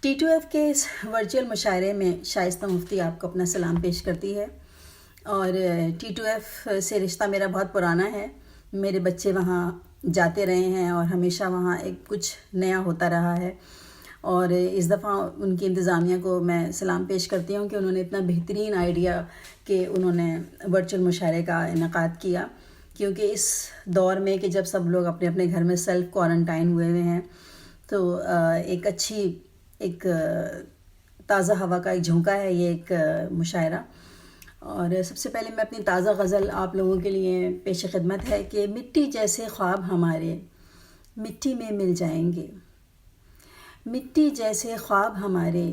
T2F के इस virtual मुशायरे में शाइस्ता मुफ्ती आपको अपना सलाम पेश करती है। और T2F से रिश्ता मेरा बहुत पुराना है। मेरे बच्चे वहाँ जाते रहे हैं और हमेशा वहाँ एक कुछ नया होता रहा है। और इस दफ़ा उनकी इंतज़ामिया को मैं सलाम पेश करती हूँ कि उन्होंने इतना बेहतरीन आइडिया कि उन्होंने वर्चुअल मुशायरे का इनेकाद किया, क्योंकि इस दौर में कि जब सब लोग अपने अपने घर में सेल्फ़ क्वारंटाइन हुए हुए हैं, तो एक ताज़ा हवा का एक झोंका है ये एक मुशायरा। और सबसे पहले मैं अपनी ताज़ा गज़ल आप लोगों के लिए पेश खिदमत है कि मिट्टी जैसे ख्वाब हमारे मिट्टी में मिल जाएंगे, मिट्टी जैसे ख्वाब हमारे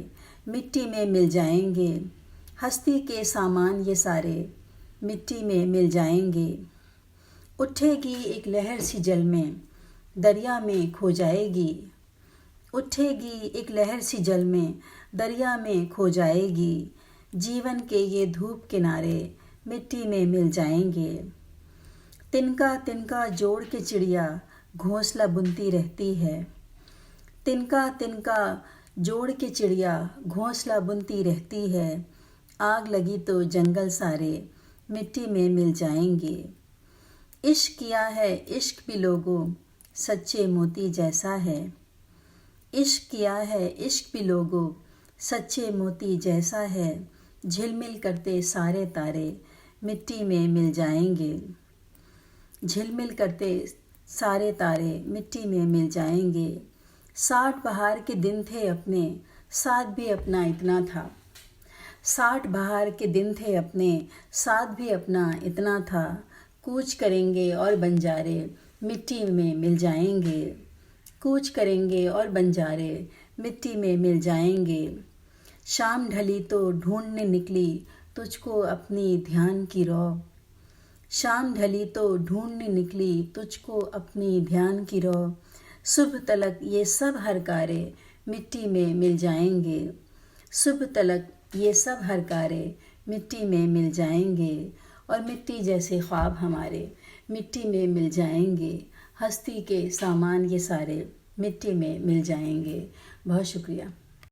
मिट्टी में मिल जाएंगे, हस्ती के सामान ये सारे मिट्टी में मिल जाएंगे। उठेगी एक लहर सी जल में दरिया में खो जाएगी, उठेगी एक लहर सी जल में दरिया में खो जाएगी, जीवन के ये धूप किनारे मिट्टी में मिल जाएंगे। तिनका तिनका जोड़ के चिड़िया घोंसला बुनती रहती है, तिनका तिनका जोड़ के चिड़िया घोंसला बुनती रहती है, आग लगी तो जंगल सारे मिट्टी में मिल जाएंगे। इश्क किया है इश्क भी लोगों सच्चे मोती जैसा है, इश्क किया है इश्क भी लोगों सच्चे मोती जैसा है, झिलमिल करते सारे तारे मिट्टी में मिल जाएंगे, झिलमिल करते सारे तारे मिट्टी में मिल जाएंगे। 60 बहार के दिन थे अपने साथ भी अपना इतना था, 60 बहार के दिन थे अपने साथ भी अपना इतना था, कूच करेंगे और बंजारे मिट्टी में मिल जाएंगे, कूच करेंगे और बंजारे मिट्टी में मिल जाएंगे। शाम ढली तो ढूंढने निकली तुझको अपनी ध्यान की रौ, शाम ढली तो ढूंढने निकली तुझको अपनी ध्यान की रौ, सुबह तलक ये सब हरकारे मिट्टी में मिल जाएंगे, सुबह तलक ये सब हरकारे मिट्टी में मिल जाएंगे। और मिट्टी जैसे ख्वाब हमारे मिट्टी में मिल जाएंगे, हस्ती के सामान ये सारे मिट्टी में मिल जाएंगे। बहुत शुक्रिया।